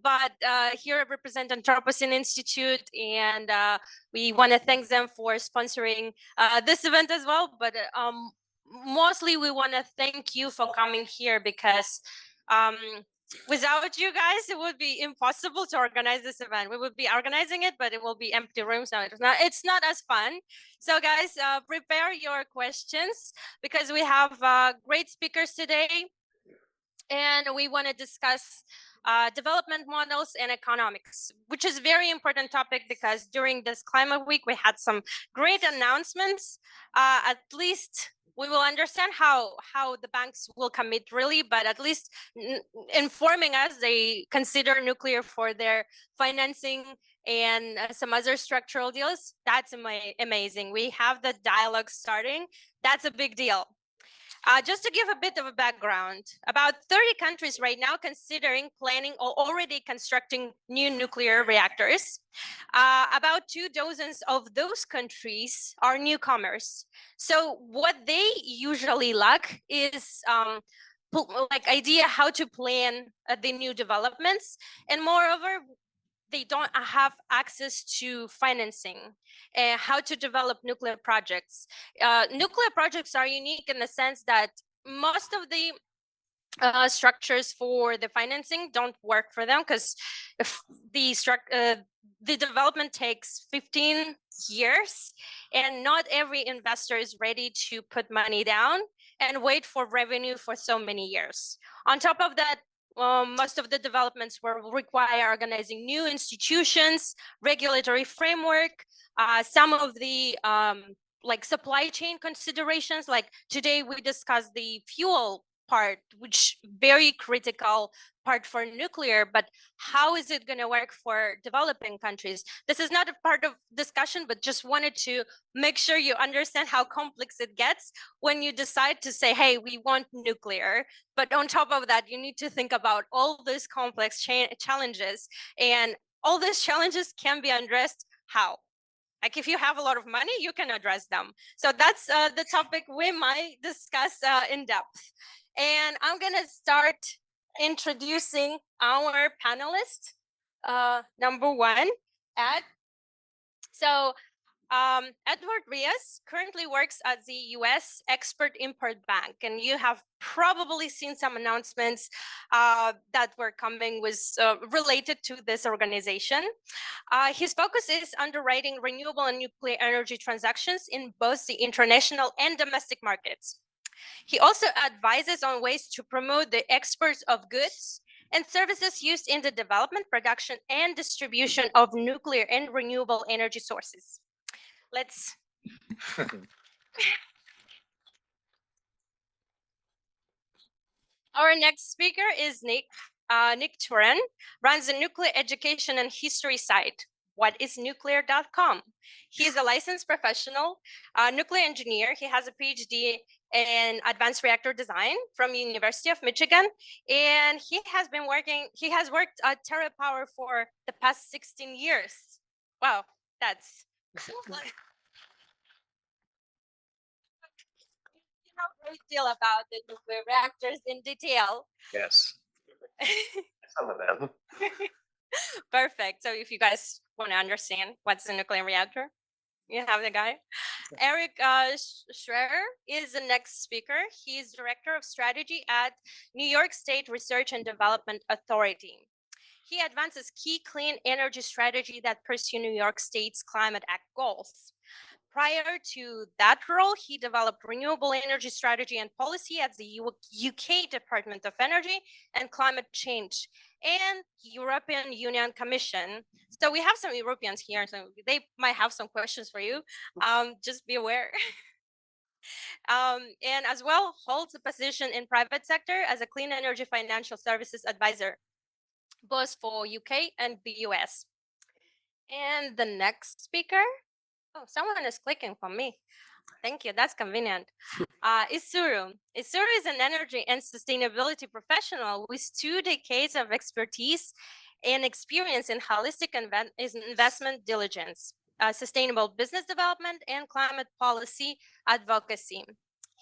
but here I represent Anthropocene Institute, and we want to thank them for sponsoring this event as well. But mostly we want to thank you for coming here, because without you guys, it would be impossible to organize this event. We would be organizing it, but it will be empty rooms. So it's not as fun. So guys, prepare your questions, because we have great speakers today, and we want to discuss development models and economics, which is a very important topic, because during this climate week, we had some great announcements. At least we will understand how the banks will commit really, but at least informing us they consider nuclear for their financing and some other structural deals. That's amazing. We have the dialogue starting. That's a big deal. Just to give a bit of a background, about 30 countries right now considering planning or already constructing new nuclear reactors. About 24 of those countries are newcomers. So what they usually lack is like idea how to plan the new developments, and moreover, they don't have access to financing and how to develop nuclear projects. Nuclear projects are unique in the sense that most of the structures for the financing don't work for them, because if the development takes 15 years, and not every investor is ready to put money down and wait for revenue for so many years. On top of that, most of the developments will require organizing new institutions, regulatory framework, some of the like supply chain considerations. Like today we discussed the fuel part, which very critical part for nuclear, but how is it going to work for developing countries? This is not a part of discussion, but just wanted to make sure you understand how complex it gets when you decide to say, hey, we want nuclear. But on top of that, you need to think about all these complex challenges, and all these challenges can be addressed how? Like if you have a lot of money, you can address them. So that's the topic we might discuss in depth. And I'm going to start introducing our panelist. Number one, Ed. So Edward Rios currently works at the US Export-Import Bank, and you have probably seen some announcements that were coming with related to this organization. His focus is underwriting renewable and nuclear energy transactions in both the international and domestic markets. He also advises on ways to promote the export of goods and services used in the development, production, and distribution of nuclear and renewable energy sources. Let's. Our next speaker is Nick Touran, runs the nuclear education and history site, whatisnuclear.com. He is a licensed professional nuclear engineer. He has a PhD in advanced reactor design from University of Michigan, and he has worked at TerraPower for the past 16 years. Wow, that's a great deal about the nuclear reactors in detail. Yes. Some of them. Perfect. So if you guys want to understand what's a nuclear reactor, you have the guy. Erich Scherer is the next speaker. He is Director of Strategy at New York State Research and Development Authority. He advances key clean energy strategy that pursue New York State's Climate Act goals. Prior to that role, he developed renewable energy strategy and policy at the UK Department of Energy and Climate Change and European Union Commission. So we have some Europeans here, so they might have some questions for you. Just be aware. And as well, holds a position in private sector as a clean energy financial services advisor, both for UK and the US. And the next speaker. Oh, someone is clicking for me. Thank you. That's convenient. Isuru. Isuru is an energy and sustainability professional with 2 decades of expertise and experience in holistic investment diligence, sustainable business development, and climate policy advocacy.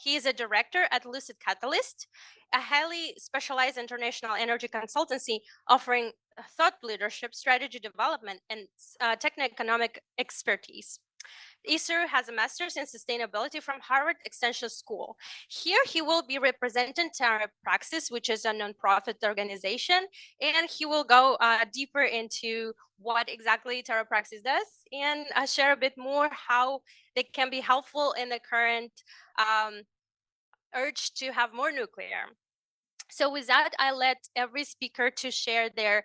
He is a director at LucidCatalyst, a highly specialized international energy consultancy offering thought leadership, strategy development, and techno-economic expertise. Isuru has a master's in sustainability from Harvard Extension School. Here he will be representing TerraPower, which is a nonprofit organization, and he will go deeper into what exactly TerraPower does and share a bit more how they can be helpful in the current urge to have more nuclear. So with that, I let every speaker to share their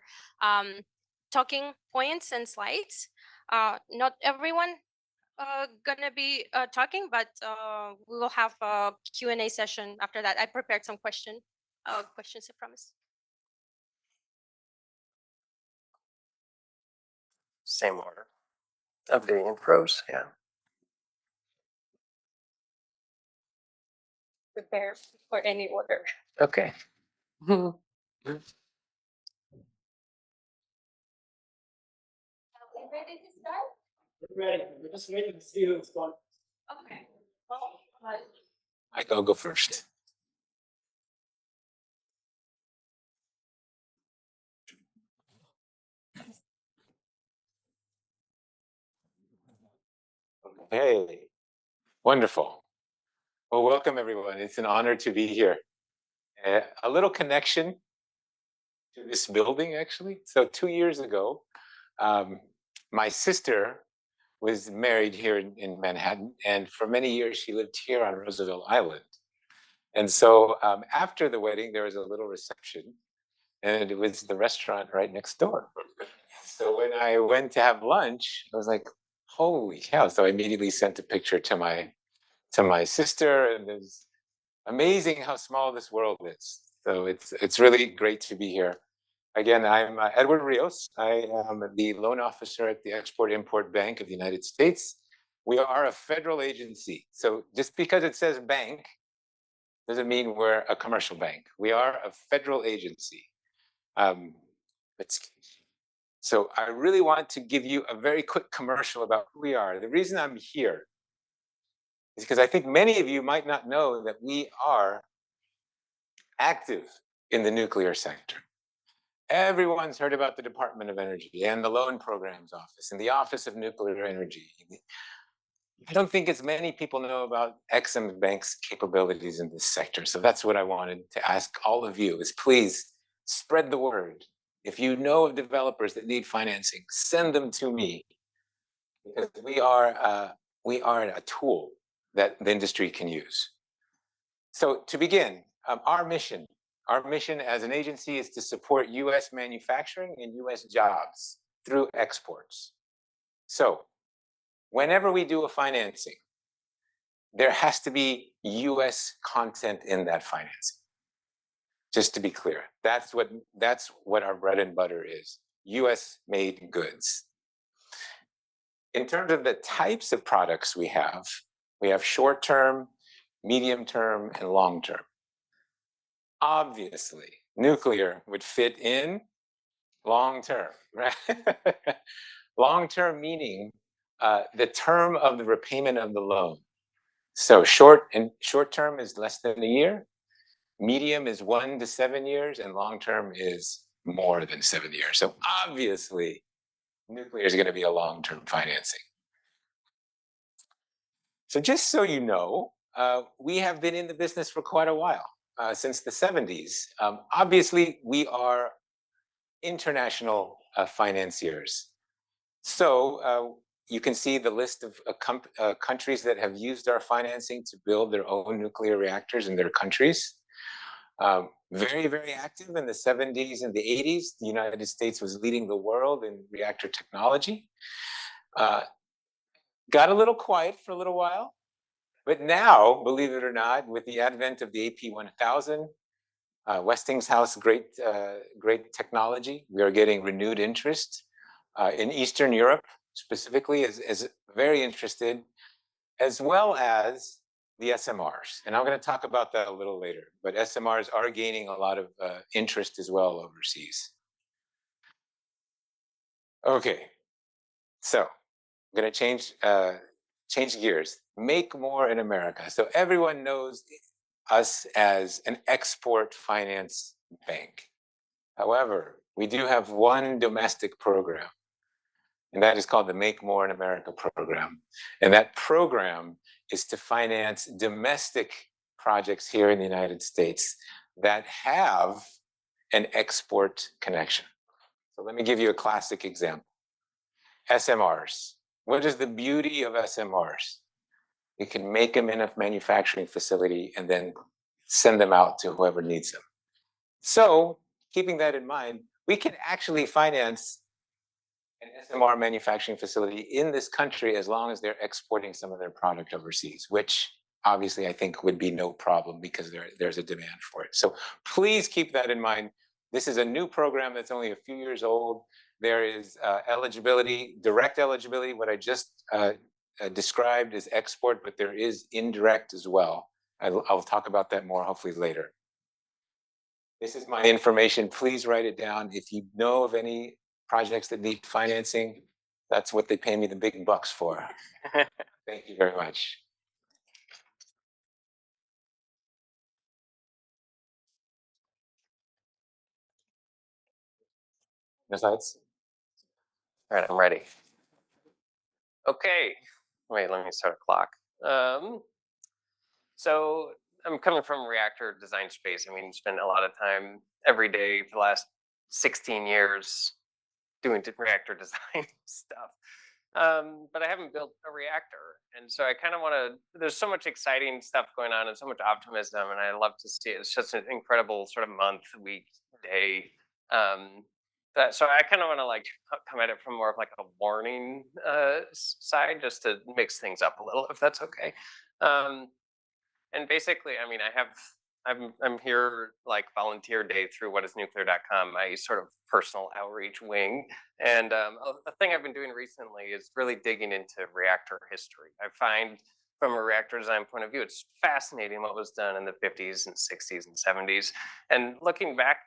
talking points and slides. Not everyone gonna be talking, but we will have a Q&A session after that. I prepared some questions, I promise. Same order of the intros, yeah. Prepare for any order. Okay. Are we ready to start? We're ready. We're just waiting to see who's going. Okay. Well, I'll go first. Hey, wonderful. Well, welcome everyone. It's an honor to be here. A little connection to this building, actually. So 2 years ago, my sister was married here in Manhattan, and for many years she lived here on Roosevelt Island. And so after the wedding, there was a little reception, and it was the restaurant right next door. So when I went to have lunch, I was like, holy cow. So I immediately sent a picture to my sister, and it's amazing how small this world is. So it's really great to be here. Again, I'm Edward Rios. I am the loan officer at the Export-Import Bank of the United States. We are a federal agency. So just because it says bank doesn't mean we're a commercial bank. We are a federal agency. So I really want to give you a very quick commercial about who we are. The reason I'm here is because I think many of you might not know that we are active in the nuclear sector. Everyone's heard about the Department of Energy and the Loan Programs Office and the Office of Nuclear Energy. I don't think as many people know about Ex-Im Bank's capabilities in this sector. So that's what I wanted to ask all of you is please spread the word. If you know of developers that need financing, send them to me, because we are a tool that the industry can use. So to begin, our mission as an agency is to support US manufacturing and US jobs through exports. So whenever we do a financing, there has to be US content in that financing. Just to be clear, that's what our bread and butter is, US made goods. In terms of the types of products we have short-term, medium-term, and long-term. Obviously, nuclear would fit in long-term, right? Long-term meaning the term of the repayment of the loan. So short-term is less than a year, medium is 1 to 7 years, and long-term is more than 7 years. So obviously, nuclear is going to be a long-term financing. So just so you know, we have been in the business for quite a while, since the 70s. Obviously, we are international financiers. So you can see the list of countries that have used our financing to build their own nuclear reactors in their countries. Very, very active in the 70s and the 80s. The United States was leading the world in reactor technology. Got a little quiet for a little while, but now, believe it or not, with the advent of the AP1000, Westinghouse, great technology, we are getting renewed interest. In Eastern Europe, specifically, is very interested, as well as the SMRs. And I'm going to talk about that a little later, but SMRs are gaining a lot of interest as well overseas. Okay, so I'm going to change gears. Make more in America. So everyone knows us as an export finance bank. However, we do have one domestic program, and that is called the Make More in America program. And that program is to finance domestic projects here in the United States that have an export connection. So let me give you a classic example. SMRs. What is the beauty of SMRs? You can make them in a manufacturing facility and then send them out to whoever needs them. So keeping that in mind, we can actually finance an SMR manufacturing facility in this country as long as they're exporting some of their product overseas, which obviously I think would be no problem because there's a demand for it. So please keep that in mind. This is a new program that's only a few years old. There is eligibility, direct eligibility. What I just described is export, but there is indirect as well. I'll talk about that more hopefully later. This is my information. Please write it down. If you know of any projects that need financing, that's what they pay me the big bucks for. Thank you very much. No slides? All right, I'm ready. Okay, wait, let me start a clock. So I'm coming from reactor design space. I mean, spent a lot of time every day for the last 16 years doing reactor design stuff. But I haven't built a reactor. And so I kind of want to, there's so much exciting stuff going on and so much optimism, and I love to see it. It's just an incredible sort of month, week, day. So I kind of want to like come at it from more of like a warning side, just to mix things up a little, if that's okay. And basically, I mean, I'm here like volunteer day through whatisnuclear.com, my sort of personal outreach wing. And a thing I've been doing recently is really digging into reactor history. I find from a reactor design point of view, it's fascinating what was done in the 50s and 60s and 70s. And looking back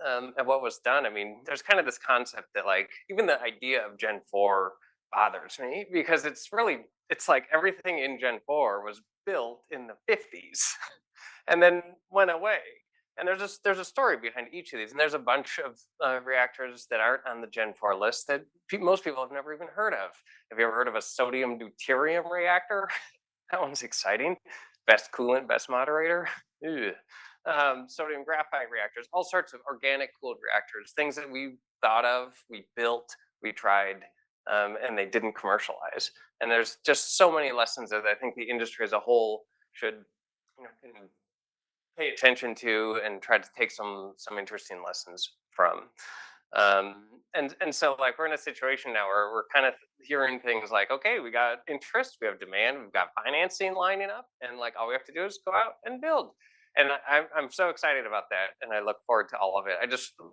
at what was done, I mean, there's kind of this concept that like, even the idea of Gen 4 bothers me because it's like everything in Gen 4 was built in the 50s and then went away. And there's a story behind each of these. And there's a bunch of reactors that aren't on the Gen 4 list that most people have never even heard of. Have you ever heard of a sodium deuterium reactor? That one's exciting. Best coolant, best moderator. Sodium graphite reactors, all sorts of organic cooled reactors, things that we thought of, we built, we tried, and they didn't commercialize. And there's just so many lessons that I think the industry as a whole should pay attention to and try to take some interesting lessons from. And so like we're in a situation now where we're kind of hearing things like, okay, we got interest, we have demand, we've got financing lining up, and like all we have to do is go out and build. And I'm so excited about that, and I look forward to all of it.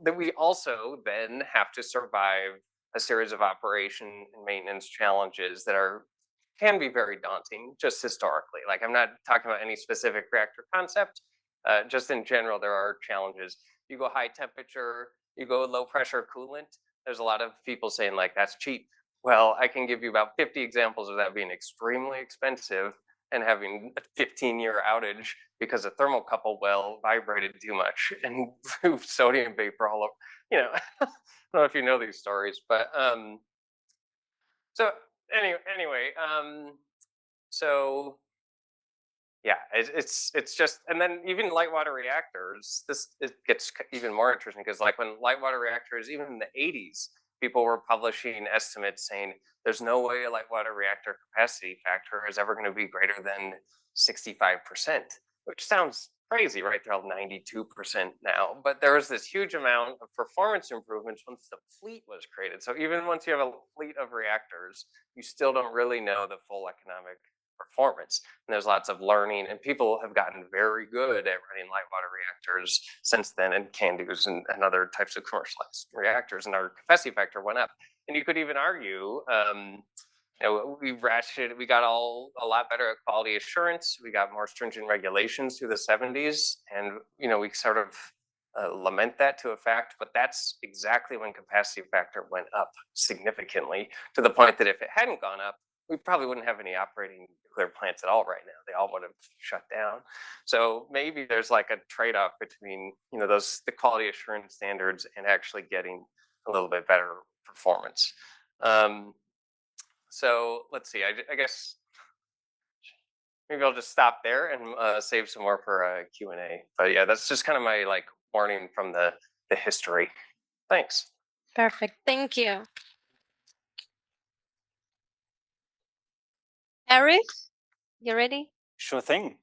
That we also then have to survive a series of operation and maintenance challenges that can be very daunting, just historically. Like I'm not talking about any specific reactor concept, just in general, there are challenges. You go high temperature, you go low pressure coolant. There's a lot of people saying like, that's cheap. Well, I can give you about 50 examples of that being extremely expensive and having a 15-year outage because a thermocouple well vibrated too much and blew sodium vapor all over. I don't know if you know these stories, but so anyway, so yeah, it's just, and then even light water reactors, it gets even more interesting because like when light water reactors, even in the 80s, people were publishing estimates saying there's no way a light water reactor capacity factor is ever going to be greater than 65%, which sounds crazy, right? They're all 92% now, but there was this huge amount of performance improvements once the fleet was created. So even once you have a fleet of reactors, you still don't really know the full economic performance. And there's lots of learning, and people have gotten very good at running light water reactors since then, and CANDUs and other types of commercialized reactors, and our capacity factor went up. And you could even argue, we got a lot better at quality assurance. We got more stringent regulations through the 70s, and we sort of lament that to a fact, but that's exactly when capacity factor went up significantly, to the point that if it hadn't gone up, we probably wouldn't have any operating nuclear plants at all right now. They all would have shut down. So maybe there's like a trade-off between, you know, the quality assurance standards and actually getting a little bit better performance. So let's see, I guess maybe I'll just stop there and save some more for Q&A. But yeah, that's just kind of my like warning from the history. Thanks. Perfect. Thank you. Erich, you ready? Sure thing.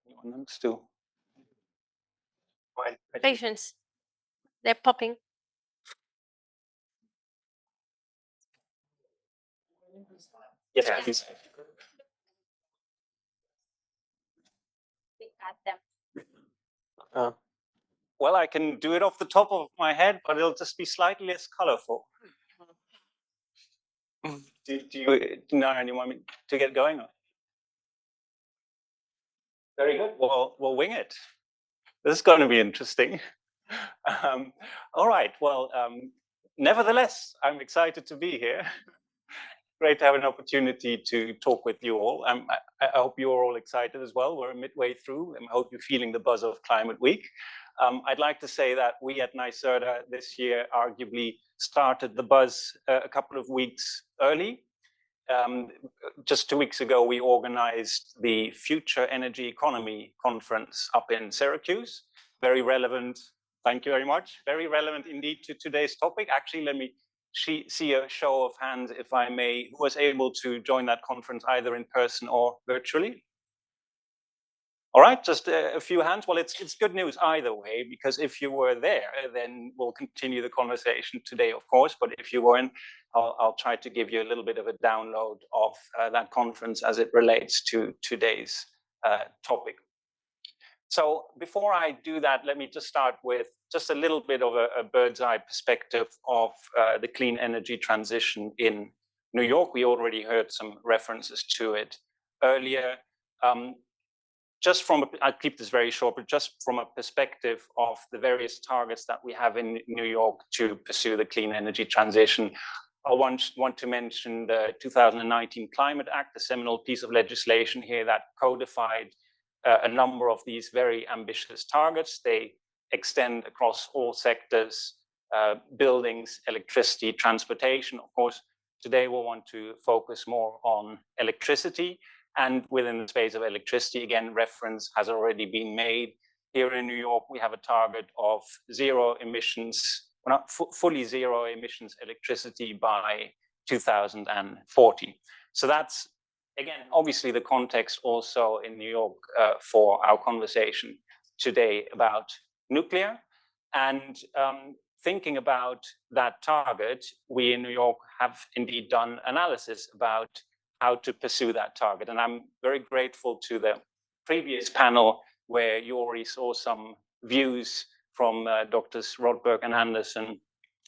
Anyone else do? Patience. They're popping. Yes, Yeah. please. We got them. Well, I can do it off the top of my head, but it'll just be slightly less colorful. Do you, Dinara, you want me to get going? Very good. Well, we'll wing it. This is going to be interesting. All right. Well, nevertheless, I'm excited to be here. Great to have an opportunity to talk with you all. I hope you're all excited as well. We're midway through, and I hope you're feeling the buzz of Climate Week. I'd like to say that we at NYSERDA this year arguably started the buzz a couple of weeks early. Just 2 weeks ago, we organized the Future Energy Economy Conference up in Syracuse. Very relevant. Thank you very much. Very relevant indeed to today's topic. Actually, let me see a show of hands, if I may, who was able to join that conference either in person or virtually. All right, just a few hands. Well, it's good news either way, because if you were there, then we'll continue the conversation today, of course. But if you weren't, I'll try to give you a little bit of a download of that conference as it relates to today's topic. So before I do that, let me just start with just a little bit of a bird's eye perspective of the clean energy transition in New York. We already heard some references to it earlier. Just from, I'll keep this very short, but just from a perspective of the various targets that we have in New York to pursue the clean energy transition, I want to mention the 2019 Climate Act, a seminal piece of legislation here that codified a number of these very ambitious targets. They extend across all sectors, buildings, electricity, transportation. Of course, today we'll want to focus more on electricity. And within the space of electricity, again, reference has already been made. Here in New York, we have a target of zero emissions, well, not fully zero emissions electricity by 2040. So that's, again, obviously the context also in New York for our conversation today about nuclear. And thinking about that target, we in New York have indeed done analysis about how to pursue that target. And I'm very grateful to the previous panel where you already saw some views from Drs. Rodberg and Anderson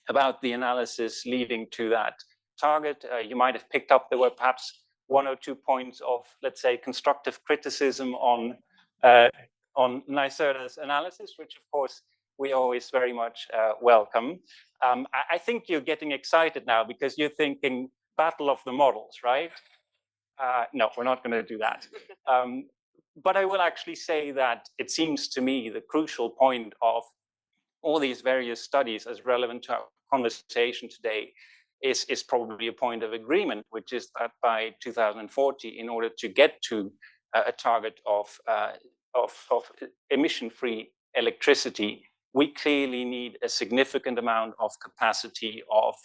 about the analysis leading to that target. You might have picked up there were perhaps 1 or 2 points of, let's say, constructive criticism on NYSERDA's analysis, which of course we always very much welcome. I think you're getting excited now because you're thinking battle of the models, right? No, we're not going to do that. But I will actually say that it seems to me the crucial point of all these various studies as relevant to our conversation today is probably a point of agreement, which is that by 2040, in order to get to a target of emission-free electricity, we clearly need a significant amount of capacity of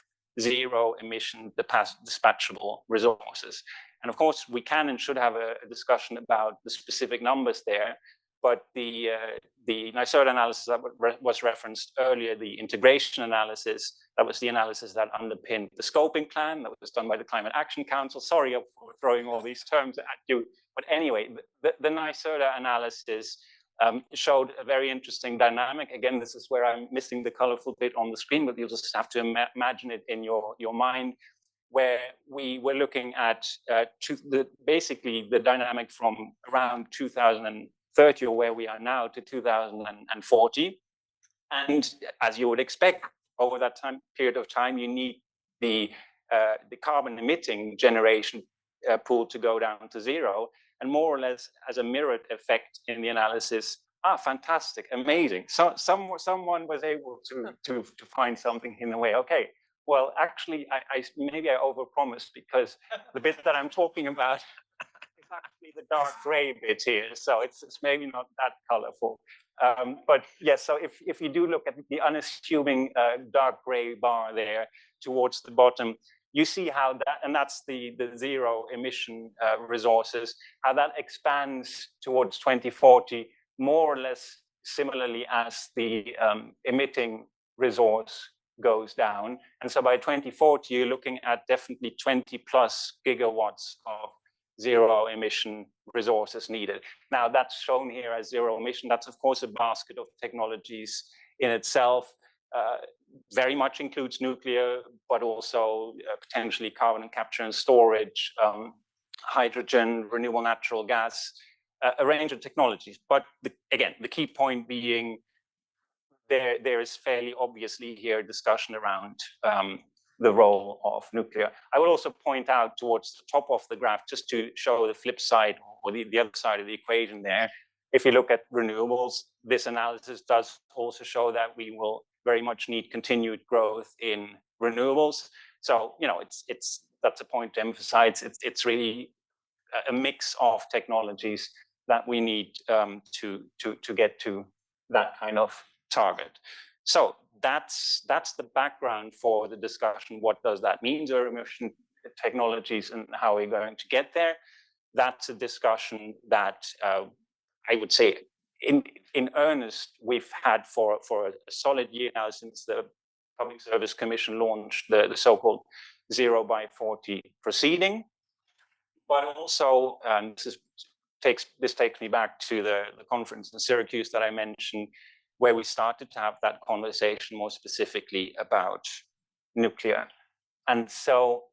zero emission dispatchable resources. And of course, we can and should have a discussion about the specific numbers there. But the NYSERDA analysis that was referenced earlier, the integration analysis, that was the analysis that underpinned the scoping plan that was done by the Climate Action Council. Sorry for throwing all these terms at you. But anyway, the NYSERDA analysis showed a very interesting dynamic. Again, this is where I'm missing the colorful bit on the screen, but you'll just have to imagine it in your mind, where we were looking at basically the dynamic from around 2030, or where we are now, to 2040. And as you would expect, over that period of time, you need the carbon emitting generation pool to go down to zero, and more or less as a mirrored effect in the analysis. Fantastic, amazing. So someone was able to find something in a way. Okay, well, actually, maybe I overpromised, because the bit that I'm talking about is actually the dark gray bit here. So it's maybe not that colorful. But yes, so if you do look at the unassuming dark gray bar there towards the bottom, you see how that, and that's the zero emission resources, how that expands towards 2040, more or less similarly as the emitting resource goes down. And so by 2040, you're looking at definitely 20 plus gigawatts of zero emission resources needed. Now that's shown here as zero emission. That's of course a basket of technologies in itself. Very much includes nuclear, but also potentially carbon capture and storage, hydrogen, renewable natural gas, a range of technologies. But again, the key point being there is fairly obviously here a discussion around the role of nuclear. I will also point out towards the top of the graph, just to show the flip side or the other side of the equation there. If you look at renewables, this analysis does also show that we will very much need continued growth in renewables. So, you know, that's a point to emphasize. It's really a mix of technologies that we need to get to that kind of target. So that's the background for the discussion. What does that mean, zero emission technologies, and how we're going to get there? That's a discussion that I would say in earnest we've had for a solid year now, since the Public Service Commission launched the so-called 0 by 40 proceeding. But also, this takes me back to the conference in Syracuse that I mentioned, where we started to have that conversation more specifically about nuclear. And so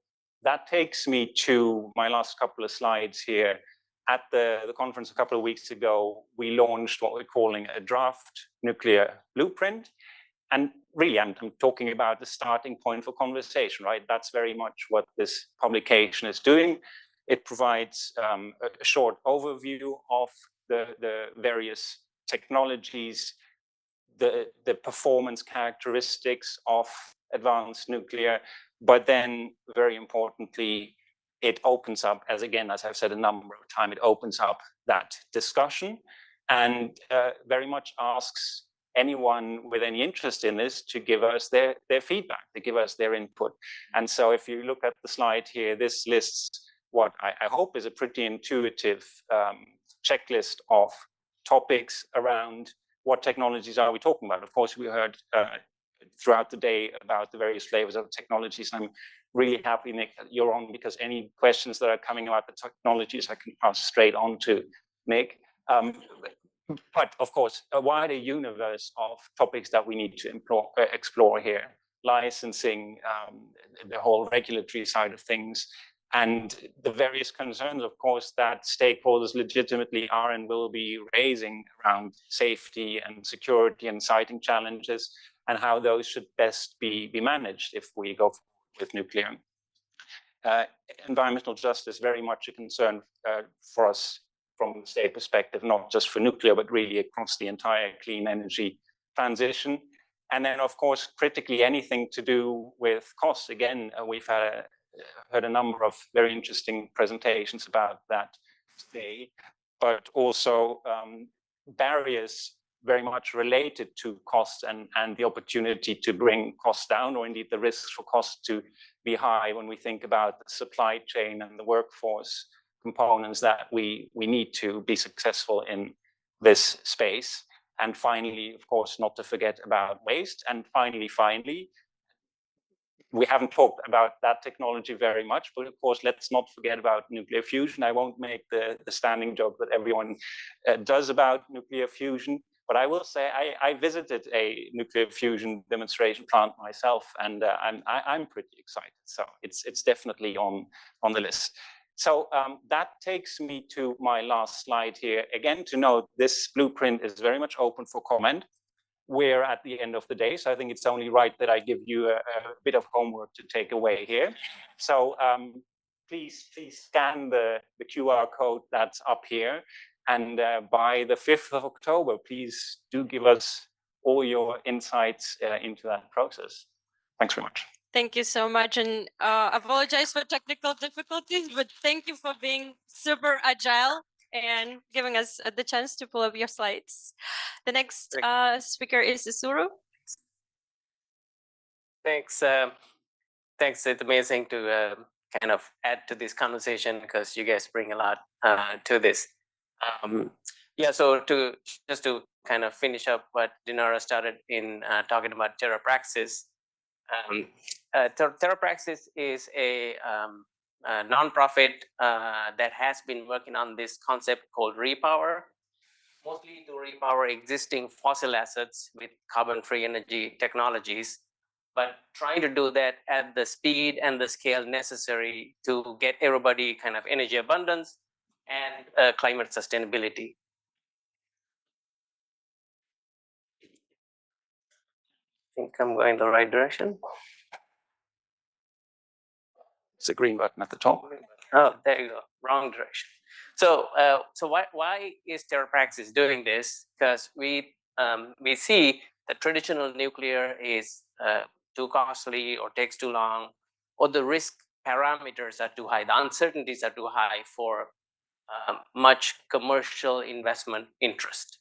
that takes me to my last couple of slides here. At the conference a couple of weeks ago, we launched what we're calling a draft nuclear blueprint. And really, I'm talking about the starting point for conversation, right? That's very much what this publication is doing. It provides a short overview of the various technologies, the performance characteristics of advanced nuclear, but then very importantly, it opens up, as I've said a number of times, it opens up that discussion and very much asks anyone with any interest in this to give us their feedback, to give us their input. And so if you look at the slide here, this lists what I hope is a pretty intuitive checklist of topics around what technologies are we talking about. Of course, we heard throughout the day about the various flavors of technologies. I'm really happy, Nick, that you're on, because any questions that are coming about the technologies, I can pass straight on to Nick. But of course, a wider universe of topics that we need to explore here: licensing, the whole regulatory side of things, and the various concerns, of course, that stakeholders legitimately are and will be raising around safety and security and siting challenges, and how those should best be managed if we go with nuclear. Environmental justice, very much a concern for us from the state perspective, not just for nuclear, but really across the entire clean energy transition. And then, of course, critically, anything to do with costs. Again, we've heard a number of very interesting presentations about that today, but also barriers very much related to costs and the opportunity to bring costs down, or indeed the risks for costs to be high when we think about the supply chain and the workforce components that we need to be successful in this space. And finally, of course, not to forget about waste. And finally, we haven't talked about that technology very much, but of course, let's not forget about nuclear fusion. I won't make the standing joke that everyone does about nuclear fusion, but I will say I visited a nuclear fusion demonstration plant myself, and I'm pretty excited. So it's definitely on the list. So that takes me to my last slide here. Again, to note, this blueprint is very much open for comment. we're at the end of the day. So I think it's only right that I give you a bit of homework to take away here. So please scan the QR code that's up here. And by the 5th of October, please do give us all your insights into that process. Thanks very much. Thank you so much, and apologize for technical difficulties, but thank you for being super agile and giving us the chance to pull up your slides. The next speaker is Isuru. Thanks. Thanks. It's amazing to kind of add to this conversation because you guys bring a lot to this. Yeah, so just to kind of finish up what Dinara started in talking about TerraPaxis. TerraPaxis is a nonprofit that has been working on this concept called repower, mostly to repower existing fossil assets with carbon-free energy technologies, but trying to do that at the speed and the scale necessary to get everybody kind of energy abundance and climate sustainability. I think I'm going the right direction. It's a green button at the top. Oh, there you go. Wrong direction. So, why is TerraPaxis doing this? Because we see that traditional nuclear is too costly or takes too long, or the risk parameters are too high, the uncertainties are too high for much commercial investment interest.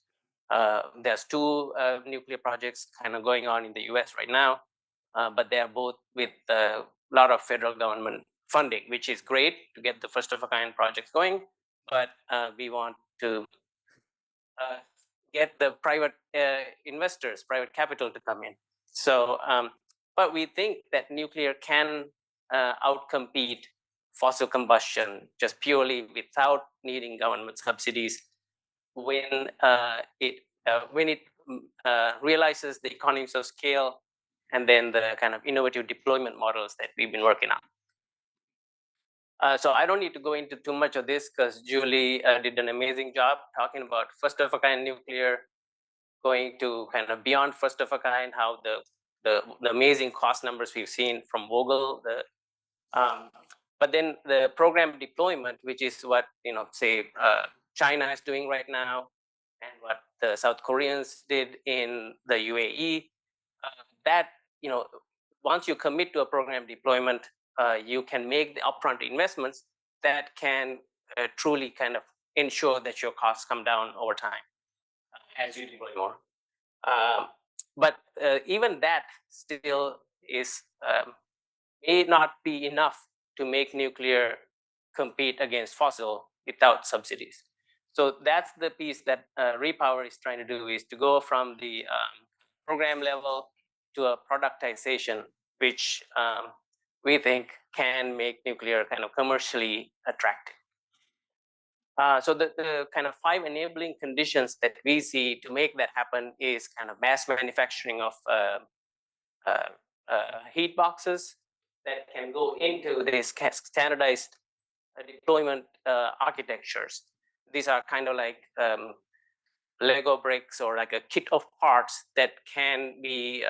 There's two nuclear projects kind of going on in the US right now, but they are both with a lot of federal government funding, which is great to get the first of a kind projects going, but we want to get the private investors, private capital to come in. So, but we think that nuclear can outcompete fossil combustion just purely without needing government subsidies when it realizes the economies of scale and then the kind of innovative deployment models that we've been working on. So I don't need to go into too much of this because Julie did an amazing job talking about first of a kind nuclear, going to kind of beyond first of a kind, how the amazing cost numbers we've seen from Vogel. But then the program deployment, which is what say China is doing right now, and what the South Koreans did in the UAE. That once you commit to a program deployment, you can make the upfront investments that can truly kind of ensure that your costs come down over time as you deploy more. But even that still is may not be enough to make nuclear compete against fossil without subsidies. So that's the piece that Repower is trying to do, is to go from the program level to a productization, which we think can make nuclear kind of commercially attractive. So the kind of 5 enabling conditions that we see to make that happen is kind of mass manufacturing of heat boxes that can go into these standardized deployment architectures. These are kind of like Lego bricks or like a kit of parts that can be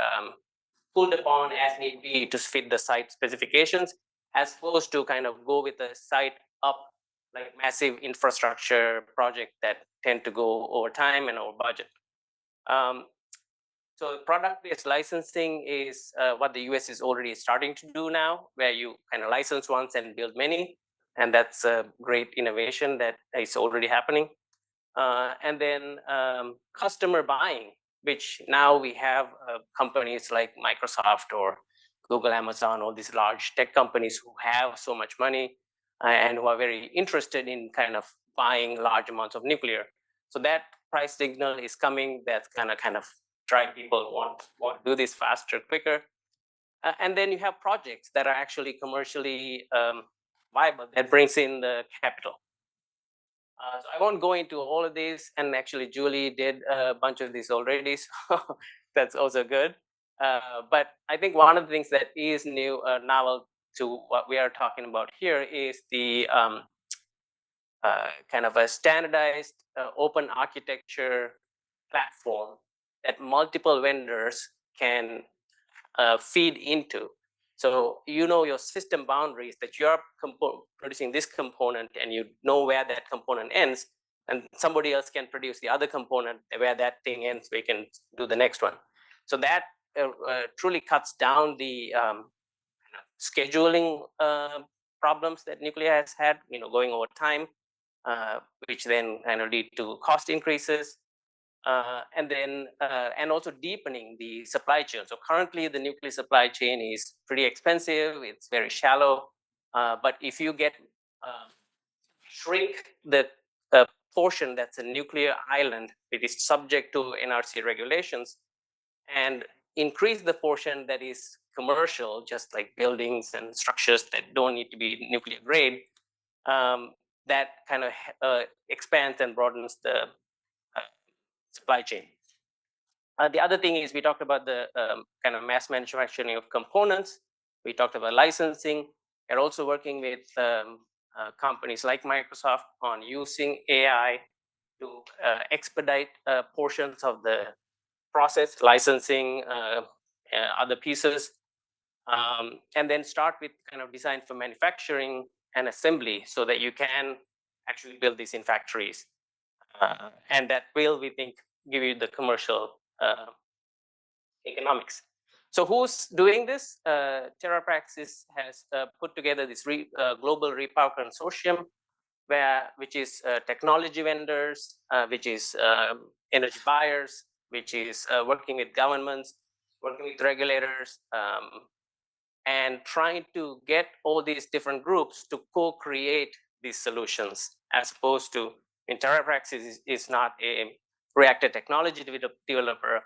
pulled upon as need be to fit the site specifications, as opposed to kind of go with a site up like massive infrastructure project that tend to go over time and over budget. So product-based licensing is what the US is already starting to do now, where you kind of license once and build many. And that's a great innovation that is already happening. And then customer buying, which now we have companies like Microsoft or Google, Amazon, all these large tech companies who have so much money and who are very interested in kind of buying large amounts of nuclear. So that price signal is coming. That's kind of drive people want to do this faster, quicker. And then you have projects that are actually commercially viable, that brings in the capital. So I won't go into all of these, and actually Julie did a bunch of these already, so that's also good. But I think one of the things that is new, novel to what we are talking about here is the kind of a standardized open architecture platform that multiple vendors can feed into. So you know your system boundaries, that you're producing this component and you know where that component ends, and somebody else can produce the other component where that thing ends, we can do the next one. So that truly cuts down the scheduling problems that nuclear has had, going over time, which then kind of lead to cost increases. And also deepening the supply chain. So currently the nuclear supply chain is pretty expensive, it's very shallow, but if you get shrink the portion that's a nuclear island, it is subject to NRC regulations, and increase the portion that is commercial, just like buildings and structures that don't need to be nuclear grade, that kind of expands and broadens the supply chain. The other thing is we talked about the kind of mass manufacturing of components. We talked about licensing. We're also working with companies like Microsoft on using AI to expedite portions of the process, licensing other pieces, and then start with kind of design for manufacturing and assembly so that you can actually build these in factories. And that will, we think, give you the commercial economics. So who's doing this? TerraPax has put together this global repower consortium, which is technology vendors, which is energy buyers, which is working with governments, working with regulators, and trying to get all these different groups to co-create these solutions, as opposed to, TerraPax is not a reactor technology developer,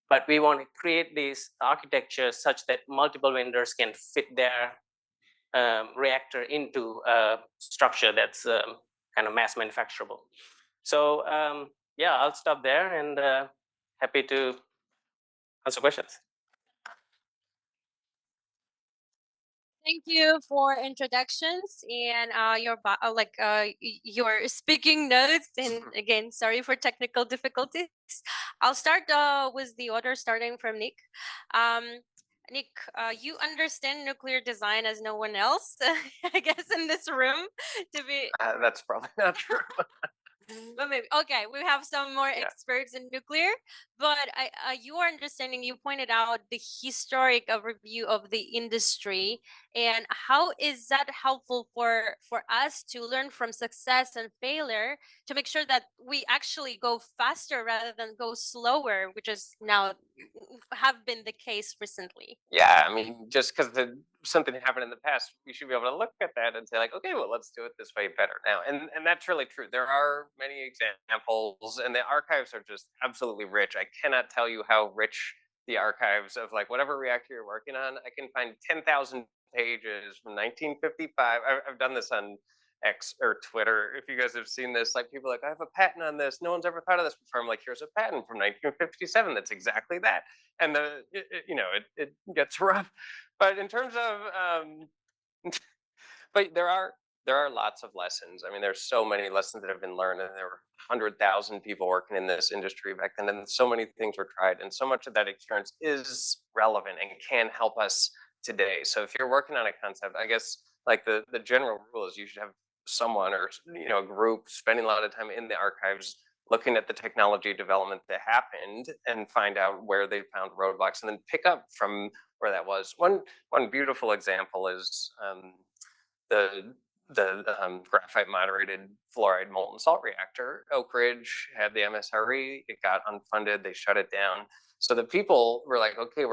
but we want to create these architectures such that multiple vendors can fit their reactor into a structure that's kind of mass manufacturable. So yeah, I'll stop there, and happy to answer questions. Thank you for introductions and your speaking notes. And again, sorry for technical difficulties. I'll start with the order, starting from Nick. Nick, you understand nuclear design as no one else, I guess, in this room. To be That's probably not true. but maybe okay, we have some more experts in nuclear, but your understanding, you pointed out the historic overview of the industry, and how is that helpful for us to learn from success and failure to make sure that we actually go faster rather than go slower, which is now have been the case recently. Yeah, I mean, just because something happened in the past, we should be able to look at that and say, like, okay, well, let's do it this way better now. And that's really true. There are many examples, and the archives are just absolutely rich. I cannot tell you how rich the archives of, like, whatever reactor you're working on. I can find 10,000 pages from 1955. I've done this on X or Twitter. If you guys have seen this, like, people are like, I have a patent on this. No one's ever thought of this before. I'm like, here's a patent from 1957 that's exactly that. And it gets rough. But in terms of but there are lots of lessons. I mean, there's so many lessons that have been learned, and there were 100,000 people working in this industry back then, and so many things were tried, and so much of that experience is relevant and can help us today. So if you're working on a concept, I guess, like, the general rule is you should have someone, or a group, spending a lot of time in the archives looking at the technology development that happened and find out where they found roadblocks, and then pick up from where that was. One beautiful example is the graphite moderated fluoride molten salt reactor. Oak Ridge had the MSRE, it got unfunded, they shut it down. So the people were like, okay,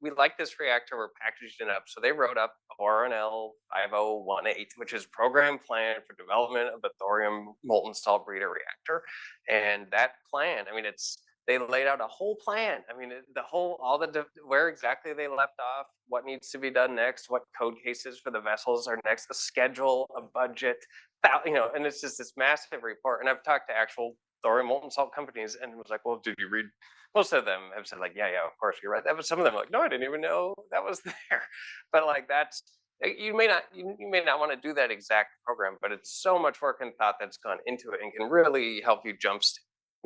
we like this reactor, we're packaging it up. So they wrote up ORNL 5018, which is program plan for development of a thorium molten salt breeder reactor. And that plan, I mean, they laid out a whole plan. I mean, where exactly they left off, what needs to be done next, what code cases for the vessels are next, a schedule, a budget, and it's just this massive report. And I've talked to actual thorium molten salt companies, and it was like, well, did you read? Most of them have said, like, yeah, of course you're right. But some of them are like, no, I didn't even know that was there. But, like, that's, you may not want to do that exact program, but it's so much work and thought that's gone into it, and can really help you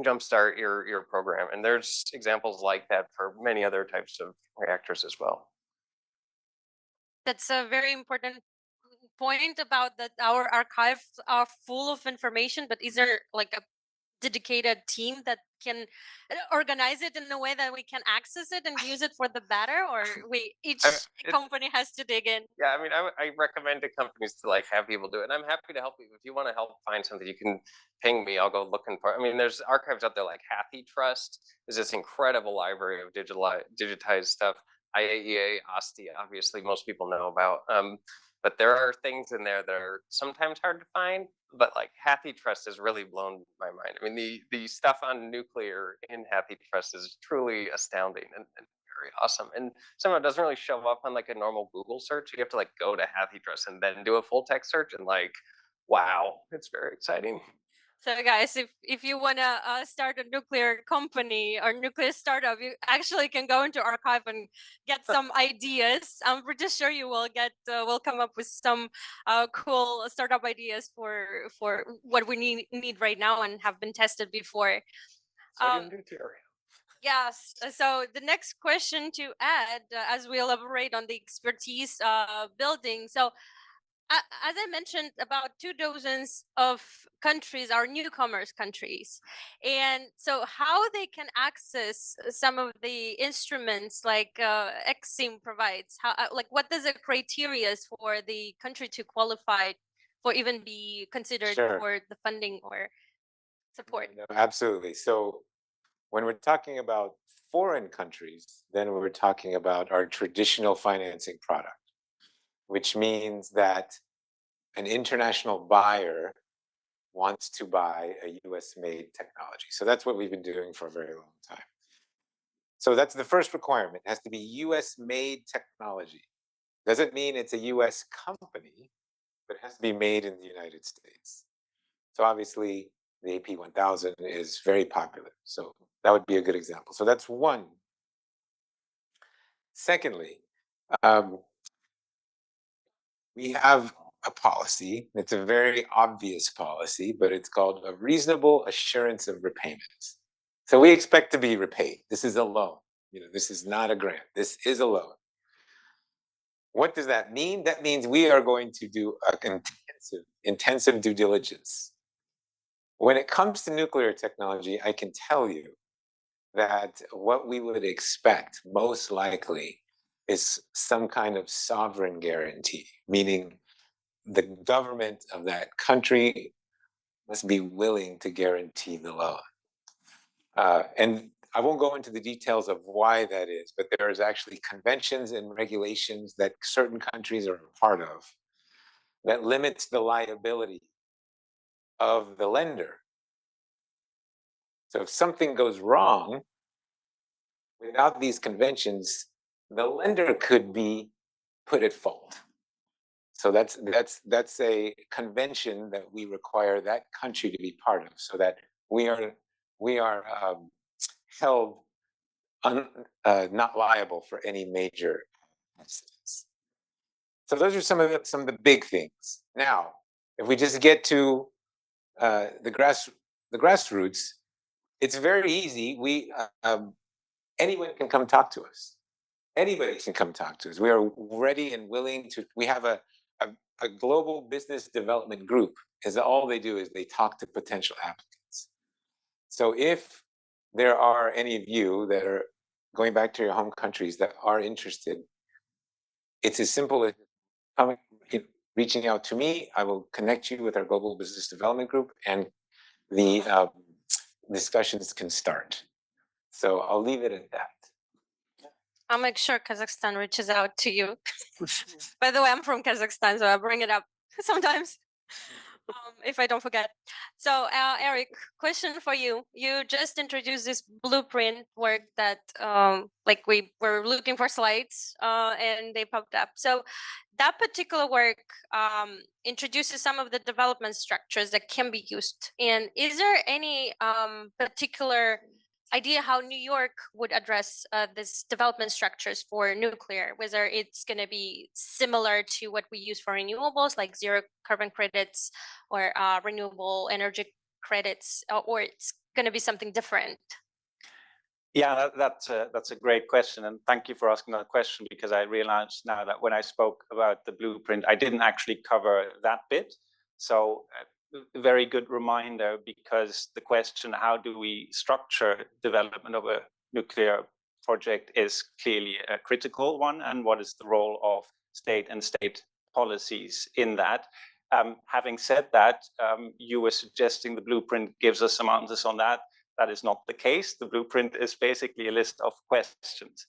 jumpstart your program. And there's examples like that for many other types of reactors as well. That's a very important point about that our archives are full of information, but is there like a dedicated team that can organize it in a way that we can access it and use it for the better, or each company has to dig in? Yeah, I mean, I recommend to companies to like have people do it, and I'm happy to help you. If you want to help find something, you can ping me. I'll go looking for it. I mean, there's archives out there like HathiTrust. There's this incredible library of digitized stuff. IAEA, OSTI, obviously most people know about. But there are things in there that are sometimes hard to find. But like HathiTrust has really blown my mind. I mean, the stuff on nuclear in HathiTrust is truly astounding and very awesome. And some of it doesn't really show up on like a normal Google search. You have to like go to HathiTrust and then do a full text search, and like, wow, it's very exciting. So guys, if you want to start a nuclear company or nuclear startup, you actually can go into archive and get some ideas. I'm pretty sure you will will come up with some cool startup ideas for what we need right now and have been tested before. Yes. So the next question to add, as we elaborate on the expertise building. So as I mentioned, about 24 of countries are newcomers countries. And so how they can access some of the instruments like EXIM provides, how, like what is the criteria for the country to qualify for even be considered for the funding or support? No, absolutely. So when we're talking about foreign countries, then we're talking about our traditional financing product, which means that an international buyer wants to buy a US-made technology. So that's what we've been doing for a very long time. So that's the first requirement. It has to be US-made technology. Doesn't mean it's a US company, but it has to be made in the United States. So obviously, the AP1000 is very popular. So that would be a good example. So that's one. Secondly, we have a policy. It's a very obvious policy, but it's called a reasonable assurance of repayment. So we expect to be repaid. This is a loan. This is not a grant. This is a loan. What does that mean? That means we are going to do an intensive due diligence. When it comes to nuclear technology, I can tell you that what we would expect most likely is some kind of sovereign guarantee, meaning the government of that country must be willing to guarantee the loan. And I won't go into the details of why that is, but there is actually conventions and regulations that certain countries are a part of that limits the liability of the lender. So if something goes wrong, without these conventions, the lender could be put at fault. So that's a convention that we require that country to be part of, so that we are held not liable for any major accidents. So those are some of the big things. Now, if we just get to the grassroots, it's very easy. Anyone can come talk to us. Anybody can come talk to us. We are ready and willing to. We have a global business development group. Is all they do is they talk to potential applicants. So if there are any of you that are going back to your home countries that are interested, it's as simple as reaching out to me. I will connect you with our global business development group, and the discussions can start. So I'll leave it at that. I'll make sure Kazakhstan reaches out to you. By the way, I'm from Kazakhstan, so I bring it up sometimes if I don't forget. So, Erich, question for you. You just introduced this blueprint work that, like we were looking for slides and they popped up. So that particular work introduces some of the development structures that can be used. And is there any particular idea how New York would address this development structures for nuclear, whether it's going to be similar to what we use for renewables, like zero carbon credits or renewable energy credits, or it's going to be something different? Yeah, that's a great question, and thank you for asking that question, because I realized now that when I spoke about the blueprint, I didn't actually cover that bit. So a very good reminder, because the question, how do we structure development of a nuclear project, is clearly a critical one, and what is the role of state and state policies in that. Having said that, you were suggesting the blueprint gives us some answers on that. That is not the case. The blueprint is basically a list of questions.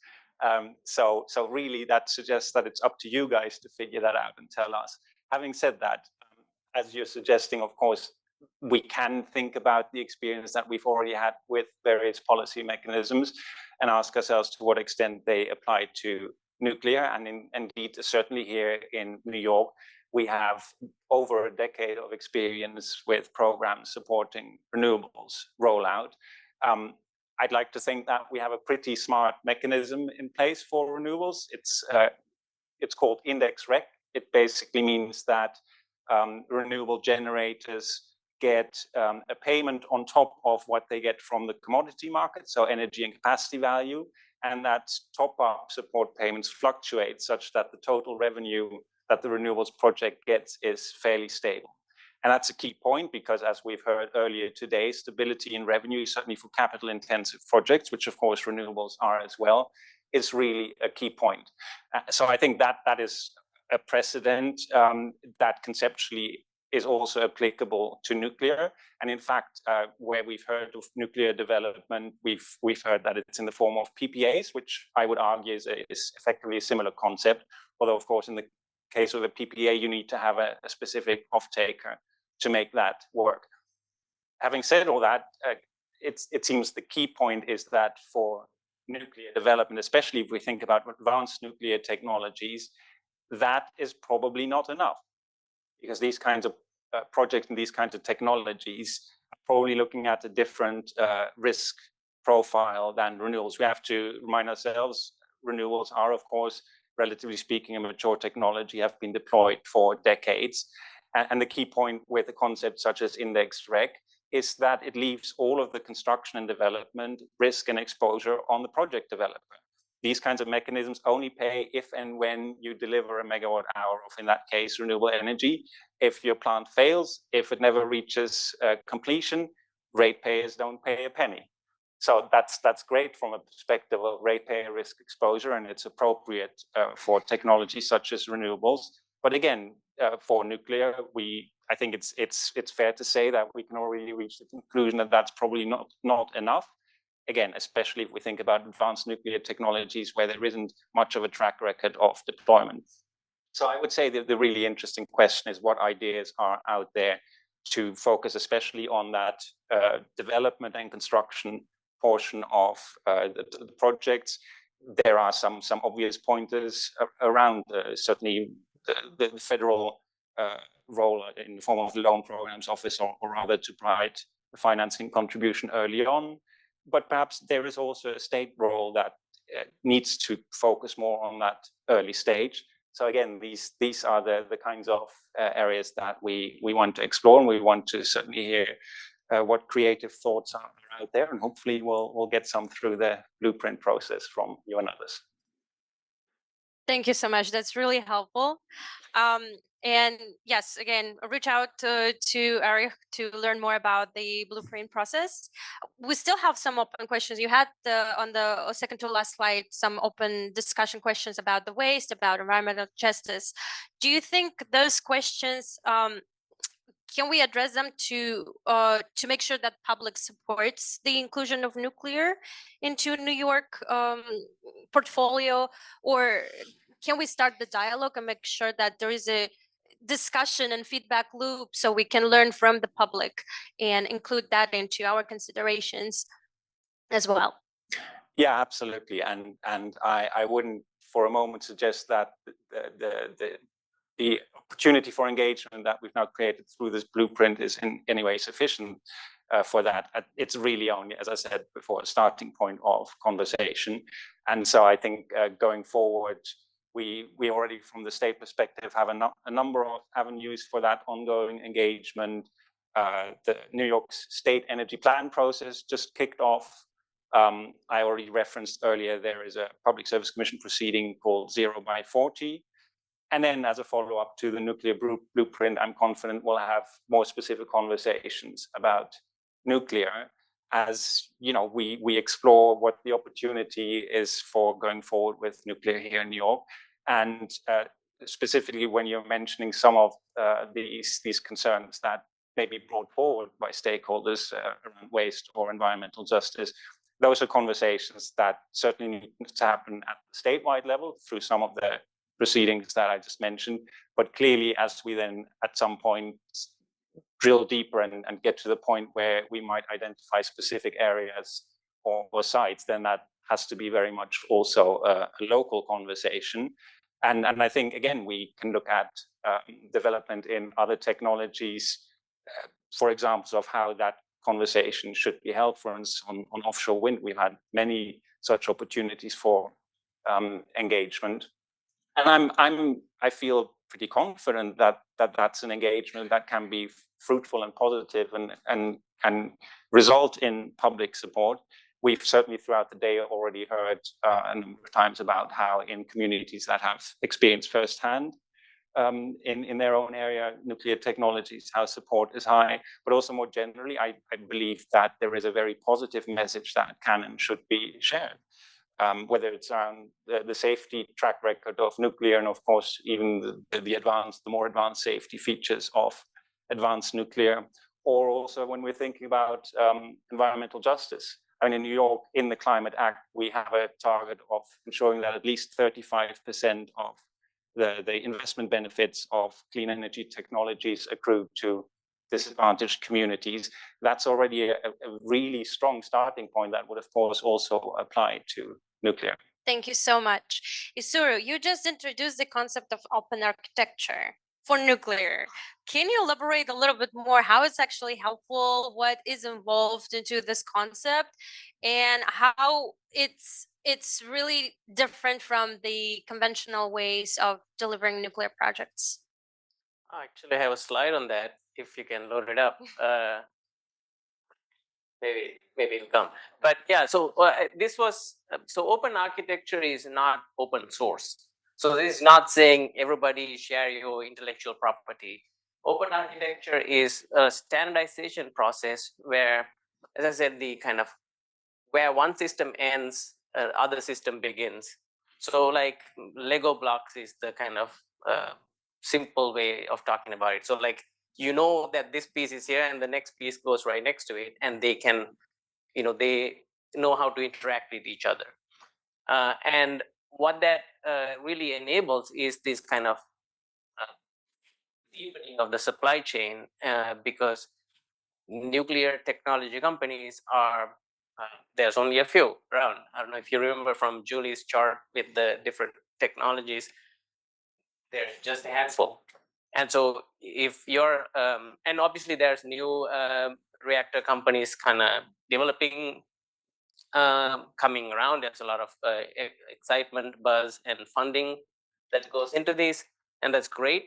So really that suggests that it's up to you guys to figure that out and tell us. Having said that, as you're suggesting, of course, we can think about the experience that we've already had with various policy mechanisms and ask ourselves to what extent they apply to nuclear. And indeed, certainly here in New York, we have over a decade of experience with programs supporting renewables rollout. I'd like to think that we have a pretty smart mechanism in place for renewables. It's called index rec. It basically means that renewable generators get a payment on top of what they get from the commodity market, so energy and capacity value, and that top-up support payments fluctuate such that the total revenue that the renewables project gets is fairly stable. And that's a key point, because as we've heard earlier today, stability in revenue, certainly for capital intensive projects, which of course renewables are as well, is really a key point. So I think that is a precedent that conceptually is also applicable to nuclear. And in fact, where we've heard of nuclear development, we've heard that it's in the form of PPAs, which I would argue is effectively a similar concept. Although, of course, in the case of a PPA, you need to have a specific off-taker to make that work. Having said all that, it seems the key point is that for nuclear development, especially if we think about advanced nuclear technologies, that is probably not enough, because these kinds of projects and these kinds of technologies are probably looking at a different risk profile than renewables. We have to remind ourselves, renewables are, of course, relatively speaking, a mature technology, have been deployed for decades. And the key point with a concept such as index rec is that it leaves all of the construction and development risk and exposure on the project developer. These kinds of mechanisms only pay if and when you deliver a megawatt hour of, in that case, renewable energy. If your plant fails, if it never reaches completion, ratepayers don't pay a penny. So that's great from a perspective of ratepayer risk exposure, and it's appropriate for technology such as renewables. But again, for nuclear, I think it's fair to say that we can already reach the conclusion that that's probably not enough. Again, especially if we think about advanced nuclear technologies where there isn't much of a track record of deployment. So I would say that the really interesting question is what ideas are out there to focus especially on that development and construction portion of the projects. There are some obvious pointers around certainly the federal role in the form of the loan programs office, or rather to provide the financing contribution early on. But perhaps there is also a state role that needs to focus more on that early stage. So again, these are the kinds of areas that we want to explore, and we want to certainly hear what creative thoughts are out there, and hopefully we'll get some through the blueprint process from you and others. Thank you so much. That's really helpful. And yes, again, reach out to Erich to learn more about the blueprint process. We still have some open questions. You had on the second to last slide some open discussion questions about the waste, about environmental justice. Do you think those questions can we address them to make sure that public supports the inclusion of nuclear into New York portfolio, or can we start the dialogue and make sure that there is a discussion and feedback loop so we can learn from the public and include that into our considerations as well? Yeah, absolutely. And I wouldn't for a moment suggest that the opportunity for engagement that we've now created through this blueprint is in any way sufficient for that. It's really only, as I said before, a starting point of conversation. And so I think going forward, we already, from the state perspective, have a number of avenues for that ongoing engagement. the New York's state energy plan process just kicked off. I already referenced earlier, there is a Public Service Commission proceeding called 0 by 40. And then as a follow-up to the nuclear blueprint, I'm confident we'll have more specific conversations about nuclear as we explore what the opportunity is for going forward with nuclear here in New York. And specifically when you're mentioning some of these concerns that may be brought forward by stakeholders around waste or environmental justice, those are conversations that certainly need to happen at the statewide level through some of the proceedings that I just mentioned. But clearly, as we then at some point drill deeper and get to the point where we might identify specific areas or sites, then that has to be very much also a local conversation. And I think, again, we can look at development in other technologies, for examples of how that conversation should be held. For instance, on offshore wind, we've had many such opportunities for engagement. And I feel pretty confident that that's an engagement that can be fruitful and positive and can result in public support. We've certainly throughout the day already heard a number of times about how in communities that have experienced firsthand in their own area, nuclear technologies, how support is high, but also more generally, I believe that there is a very positive message that can and should be shared. Whether it's around the safety track record of nuclear, and of course, even the more advanced safety features of advanced nuclear, or also when we're thinking about environmental justice. I mean, in New York, in the Climate Act, we have a target of ensuring that at least 35% of the investment benefits of clean energy technologies accrue to disadvantaged communities. That's already a really strong starting point that would, of course, also apply to nuclear. Thank you so much. Isuru, you just introduced the concept of open architecture for nuclear. Can you elaborate a little bit more how it's actually helpful, what is involved into this concept, and how it's really different from the conventional ways of delivering nuclear projects? I actually have a slide on that, if you can load it up. Maybe it'll come. But yeah, so this was, so open architecture is not open source. So this is not saying everybody share your intellectual property. Open architecture is a standardization process where, as I said, the kind of where one system ends, other system begins. So like Lego blocks is the kind of simple way of talking about it. So like, you know that this piece is here and the next piece goes right next to it, and they can, they know how to interact with each other. And what that really enables is this kind of deepening of the supply chain, because nuclear technology companies are, there's only a few around. I don't know if you remember from Julie's chart with the different technologies, there's just a handful. And so if you're, and obviously there's new reactor companies kind of developing, coming around. There's a lot of excitement, buzz, and funding that goes into this, and that's great.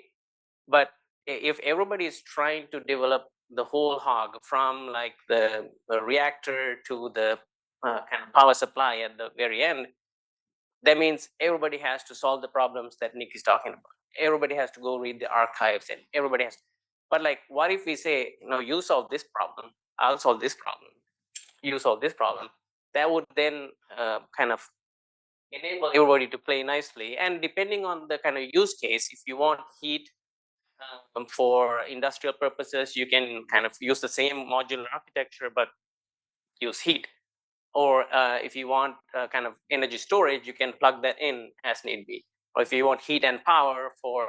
But if everybody is trying to develop the whole hog from like the reactor to the kind of power supply at the very end, that means everybody has to solve the problems that Nick is talking about. Everybody has to go read the archives, and everybody has. But like, what if we say, you solve this problem, I'll solve this problem, you solve this problem? That would then kind of enable everybody to play nicely. And depending on the kind of use case, if you want heat for industrial purposes, you can kind of use the same modular architecture, but use heat. Or if you want kind of energy storage, you can plug that in as need be. Or if you want heat and power for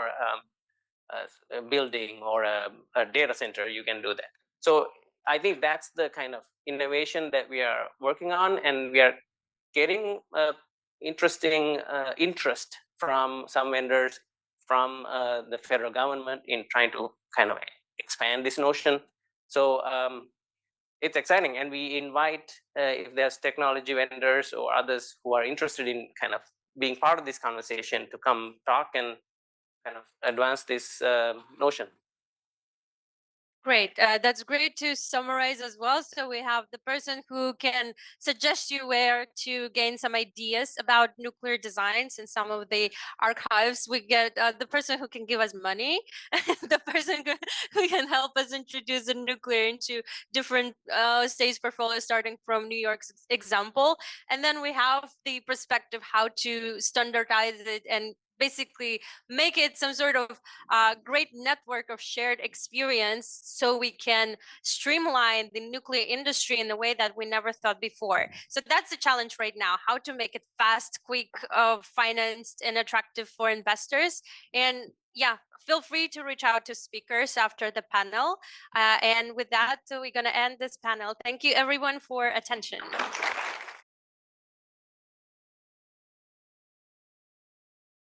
a building or a data center, you can do that. So I think that's the kind of innovation that we are working on, and we are getting interesting interest from some vendors, from the federal government in trying to kind of expand this notion. So it's exciting, and we invite if there's technology vendors or others who are interested in kind of being part of this conversation to come talk and kind of advance this notion. Great. That's great to summarize as well. So we have the person who can suggest you where to gain some ideas about nuclear designs in some of the archives. We get the person who can give us money, the person who can help us introduce the nuclear into different states portfolio, starting from New York's example. And then we have the perspective how to standardize it and basically make it some sort of great network of shared experience so we can streamline the nuclear industry in a way that we never thought before. So that's the challenge right now, how to make it fast, quick, financed, and attractive for investors. And yeah, feel free to reach out to speakers after the panel. And with that, we're going to end this panel. Thank you, everyone, for attention.